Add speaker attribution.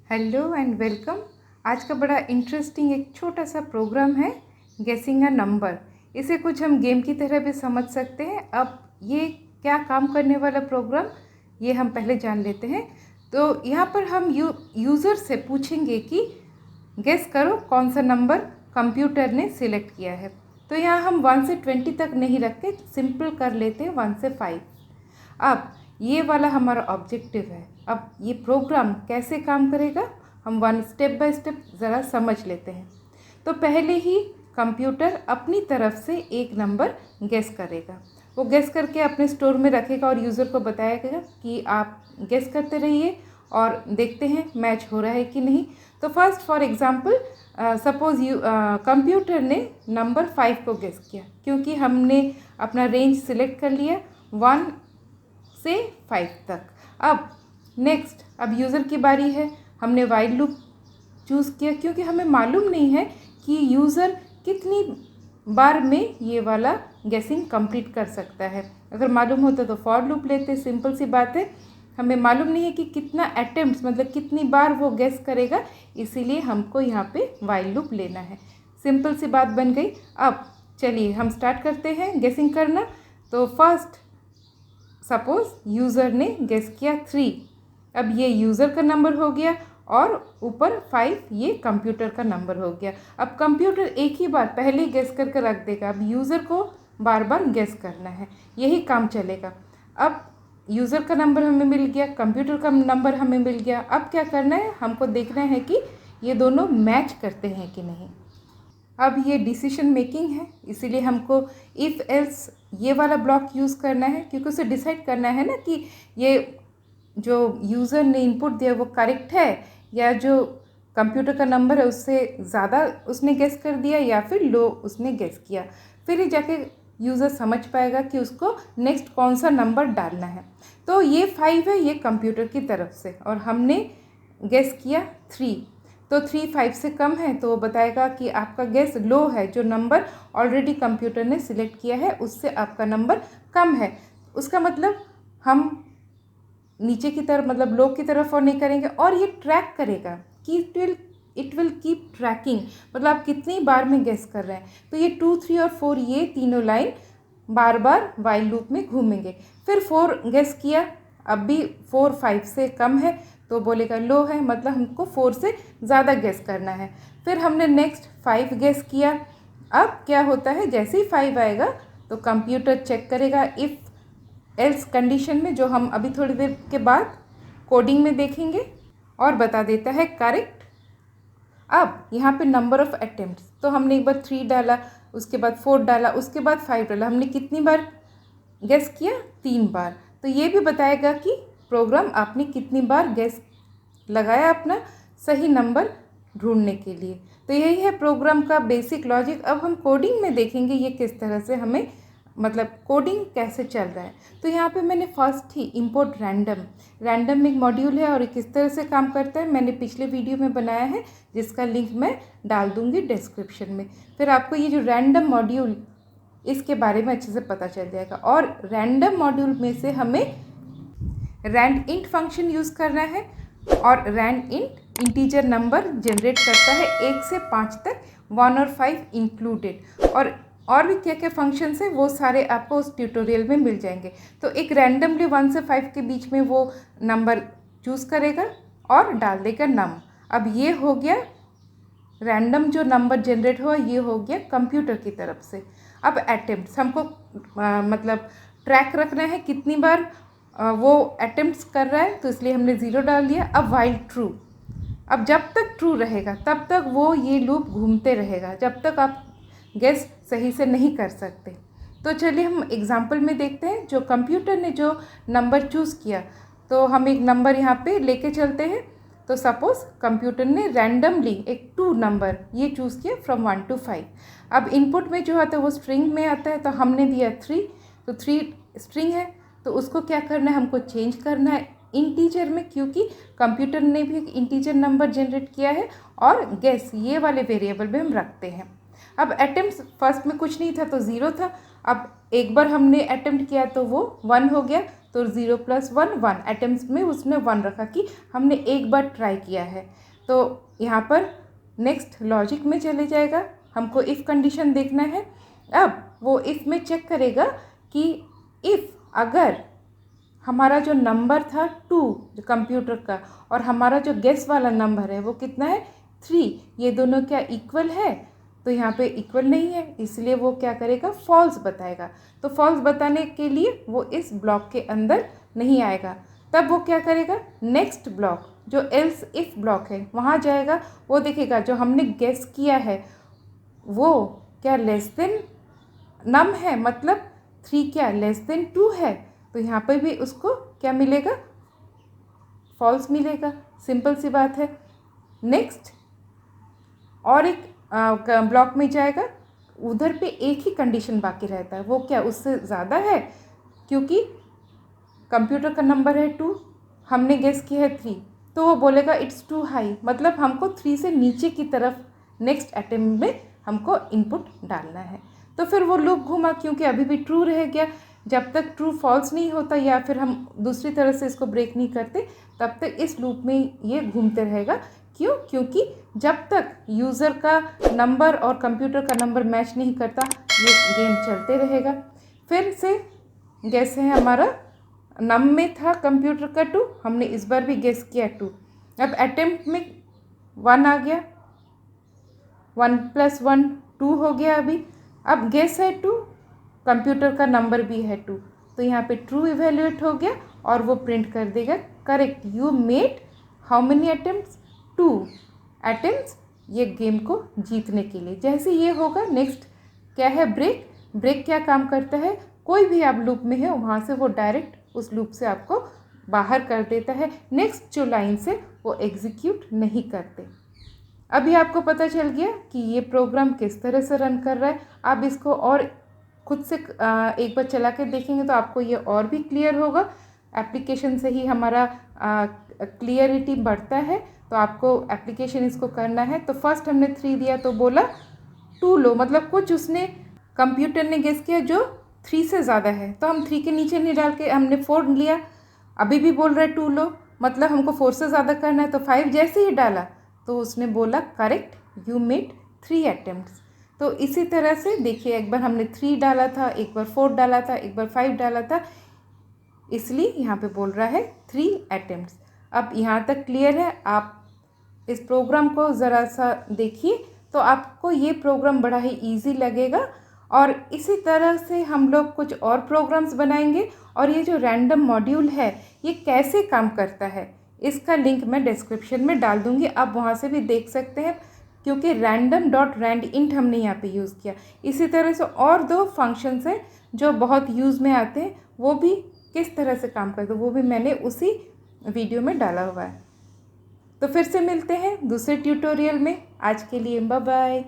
Speaker 1: Hello and welcome. आज का बड़ा इंटरेस्टिंग एक छोटा सा प्रोग्राम है गेसिंग अ नंबर। इसे कुछ हम गेम की तरह भी समझ सकते हैं। अब ये क्या काम करने वाला प्रोग्राम ये हम पहले जान लेते हैं। तो यहाँ पर हम यूज़र से पूछेंगे कि गेस करो कौन सा नंबर कंप्यूटर ने सिलेक्ट किया है। तो यहाँ हम 1 से 20 तक नहीं रख के सिंपल कर लेते हैं 1 से 5। अब ये वाला हमारा ऑब्जेक्टिव है। अब ये प्रोग्राम कैसे काम करेगा हम वन स्टेप बाय स्टेप ज़रा समझ लेते हैं। तो पहले ही कंप्यूटर अपनी तरफ से एक नंबर गेस करेगा। वो गेस करके अपने स्टोर में रखेगा और यूज़र को बताएगा कि आप गेस करते रहिए और देखते हैं मैच हो रहा है कि नहीं। तो first for example suppose computer ने नंबर 5 को गेस किया, क्योंकि हमने अपना रेंज सिलेक्ट कर लिया 1 से 5 तक। अब नेक्स्ट अब यूज़र की बारी है। हमने वाइल लूप चूज़ किया क्योंकि हमें मालूम नहीं है कि यूज़र कितनी बार में ये वाला गेसिंग कंप्लीट कर सकता है। अगर मालूम होता तो फॉर लूप लेते, सिंपल सी बात है। हमें मालूम नहीं है कि कितना अटेम्प्ट्स मतलब कितनी बार वो गेस करेगा, इसीलिए हमको यहाँ पे वाइल लूप लेना है। सिंपल सी बात बन गई। अब चलिए हम स्टार्ट करते हैं गेसिंग करना। तो फर्स्ट सपोज़ यूज़र ने गेस किया 3। अब ये यूज़र का नंबर हो गया और ऊपर 5 ये कंप्यूटर का नंबर हो गया। अब कंप्यूटर एक ही बार पहले ही गेस करके रख देगा। अब यूज़र को बार बार गेस करना है, यही काम चलेगा। अब यूज़र का नंबर हमें मिल गया, कंप्यूटर का नंबर हमें मिल गया। अब क्या करना है, हमको देखना है कि ये दोनों मैच करते हैं कि नहीं। अब ये डिसीजन मेकिंग है, इसीलिए हमको इफ़ एल्स ये वाला ब्लॉक यूज़ करना है, क्योंकि उसे डिसाइड करना है ना कि ये जो यूज़र ने इनपुट दिया वो करेक्ट है या जो कंप्यूटर का नंबर है उससे ज़्यादा उसने गेस कर दिया या फिर लो उसने गेस किया। फिर ही जाके यूज़र समझ पाएगा कि उसको नेक्स्ट कौन सा नंबर डालना है। तो ये 5 है, ये कंप्यूटर की तरफ से, और हमने गेस किया 3। तो 3 5 से कम है तो वो बताएगा कि आपका गेस लो है। जो नंबर ऑलरेडी कंप्यूटर ने सिलेक्ट किया है उससे आपका नंबर कम है। उसका मतलब हम नीचे की तरफ मतलब लो की तरफ और नहीं करेंगे। और ये ट्रैक करेगा कि इट विल कीप ट्रैकिंग, मतलब आप कितनी बार में गेस कर रहे हैं। तो ये 2 3 और 4 ये तीनों लाइन बार बार वाइल लूप में घूमेंगे। फिर 4 गेस किया, अब भी 4 5 से कम है तो बोलेगा लो है, मतलब हमको 4 से ज़्यादा गेस करना है। फिर हमने नेक्स्ट 5 गेस किया। अब क्या होता है, जैसे ही 5 आएगा तो कंप्यूटर चेक करेगा इफ़ एल्स कंडीशन में, जो हम अभी थोड़ी देर के बाद कोडिंग में देखेंगे, और बता देता है करेक्ट। अब यहाँ पे नंबर ऑफ़ अटेम्प्ट्स, तो हमने एक बार 3 डाला, उसके बाद 4 डाला, उसके बाद 5 डाला। हमने कितनी बार गेस किया, 3 बार। तो ये भी बताएगा कि प्रोग्राम आपने कितनी बार गेस लगाया अपना सही नंबर ढूंढने के लिए। तो यही है प्रोग्राम का बेसिक लॉजिक। अब हम कोडिंग में देखेंगे ये किस तरह से हमें मतलब कोडिंग कैसे चल रहा है। तो यहाँ पे मैंने फर्स्ट ही इंपोर्ट रैंडम एक मॉड्यूल है और किस तरह से काम करता है मैंने पिछले वीडियो में बनाया है, जिसका लिंक मैं डाल दूँगी डिस्क्रिप्शन में। फिर आपको ये जो रैंडम मॉड्यूल इसके बारे में अच्छे से पता चल जाएगा। और रैंडम मॉड्यूल में से हमें रैंड इंट फंक्शन यूज़ करना है, और rand int integer number generate करता है 1 से 5 तक, 1 और 5 इंक्लूडेड। और भी क्या क्या फंक्शंस है वो सारे आपको उस ट्यूटोरियल में मिल जाएंगे। तो एक रैंडमली 1 से 5 के बीच में वो नंबर चूज़ करेगा और डाल देगा नम। अब ये हो गया रैंडम जो नंबर जनरेट हुआ, ये हो गया कंप्यूटर की तरफ से। अब अटेम्प्ट्स हमको मतलब ट्रैक रखना है कितनी बार वो अटेम्प्ट्स कर रहा है, तो इसलिए हमने 0 डाल दिया। अब वाइल ट्रू, अब जब तक ट्रू रहेगा तब तक वो ये लूप घूमते रहेगा, जब तक आप गेस सही से नहीं कर सकते। तो चलिए हम एग्जाम्पल में देखते हैं। जो कंप्यूटर ने जो नंबर चूज़ किया, तो हम एक नंबर यहाँ पे लेके चलते हैं। तो सपोज़ कंप्यूटर ने रैंडमली एक 2 नंबर ये चूज़ किया फ्रॉम 1 to 5। अब इनपुट में जो आता है वो स्ट्रिंग में आता है, तो हमने दिया 3, तो 3 स्ट्रिंग है, तो उसको क्या करना है, हमको चेंज करना है इंटीजर में, क्योंकि कंप्यूटर ने भी एक इंटीजर नंबर जनरेट किया है और गेस ये वाले वेरिएबल में हम रखते हैं। अब अटेम्प्ट फर्स्ट में कुछ नहीं था तो 0 था। अब एक बार हमने अटेम्प्ट किया तो वो 1 हो गया, तो 0 + 1 1 अटेम्प्ट्स में उसने 1 रखा कि हमने एक बार ट्राई किया है। तो यहाँ पर नेक्स्ट लॉजिक में चले जाएगा, हमको इफ़ कंडीशन देखना है। अब वो इफ़ में चेक करेगा कि इफ़ अगर हमारा जो नंबर था 2 कंप्यूटर का और हमारा जो गेस वाला नंबर है वो कितना है 3, ये दोनों क्या इक्वल है? तो यहाँ पे इक्वल नहीं है, इसलिए वो क्या करेगा फॉल्स बताएगा। तो फॉल्स बताने के लिए वो इस ब्लॉक के अंदर नहीं आएगा। तब वो क्या करेगा नेक्स्ट ब्लॉक जो एल्स इफ ब्लॉक है वहाँ जाएगा, वो देखेगा जो हमने गेस किया है वो क्या लेस देन नम है, मतलब 3 क्या लेस देन 2 है। तो यहाँ पर भी उसको क्या मिलेगा फॉल्स मिलेगा, सिंपल सी बात है। नेक्स्ट और एक ब्लॉक में जाएगा, उधर पे एक ही कंडीशन बाकी रहता है, वो क्या उससे ज़्यादा है, क्योंकि कंप्यूटर का नंबर है 2, हमने गेस किया है 3, तो वो बोलेगा इट्स टू हाई, मतलब हमको 3 से नीचे की तरफ नेक्स्ट अटेम्प्ट में हमको इनपुट डालना है। तो फिर वो लूप घूमा, क्योंकि अभी भी ट्रू रह गया। जब तक ट्रू फॉल्स नहीं होता या फिर हम दूसरी तरह से इसको ब्रेक नहीं करते तब तक इस लूप में ये घूमते रहेगा। क्यों? क्योंकि जब तक यूज़र का नंबर और कंप्यूटर का नंबर मैच नहीं करता ये गेम चलते रहेगा। फिर से गेस है हमारा नम में था कंप्यूटर का 2, हमने इस बार भी गेस किया 2। अब अटेम्प्ट में 1 आ गया, 1 + 1 2 हो गया अभी। अब गेस है 2, कंप्यूटर का नंबर भी है 2, तो यहाँ पे ट्रू इवेल्युएट हो गया और वो प्रिंट कर देगा correct you made how many attempts 2 attempts, ये गेम को जीतने के लिए। जैसे ये होगा नेक्स्ट क्या है ब्रेक। ब्रेक क्या काम करता है, कोई भी आप लूप में है वहाँ से वो डायरेक्ट उस लूप से आपको बाहर कर देता है, नेक्स्ट जो लाइन से वो एग्जीक्यूट नहीं करते। अभी आपको पता चल गया कि ये प्रोग्राम किस तरह से रन कर रहा है। आप इसको और खुद से एक बार चला के देखेंगे तो आपको ये और भी क्लियर होगा। एप्लीकेशन से ही हमारा क्लियरिटी बढ़ता है, तो आपको एप्लीकेशन इसको करना है। तो फर्स्ट हमने 3 दिया तो बोला 2 लो, मतलब कुछ उसने कंप्यूटर ने गेस किया जो 3 से ज़्यादा है, तो हम 3 के नीचे नहीं डाल के हमने 4 लिया। अभी भी बोल रहा है 2 लो, मतलब हमको 4 से ज़्यादा करना है, तो 5 जैसे ही डाला तो उसने बोला करेक्ट यू मेड 3 अटेम्प्ट्स। तो इसी तरह से देखिए, एक बार हमने 3 डाला था, एक बार 4 डाला था, एक बार 5 डाला था, इसलिए यहाँ पे बोल रहा है 3 अटेम्प्ट्स। अब यहाँ तक क्लियर है? आप इस प्रोग्राम को ज़रा सा देखिए तो आपको ये प्रोग्राम बड़ा ही इजी लगेगा। और इसी तरह से हम लोग कुछ और प्रोग्राम्स बनाएंगे। और ये जो रैंडम मॉड्यूल है ये कैसे काम करता है इसका लिंक मैं डिस्क्रिप्शन में डाल दूँगी, आप वहाँ से भी देख सकते हैं, क्योंकि random.randint हमने यहाँ पे यूज़ किया। इसी तरह से और 2 फंक्शंस हैं जो बहुत यूज़ में आते हैं, वो भी किस तरह से काम करते हैं वो भी मैंने उसी वीडियो में डाला हुआ है। तो फिर से मिलते हैं दूसरे ट्यूटोरियल में। आज के लिए बाय बाय।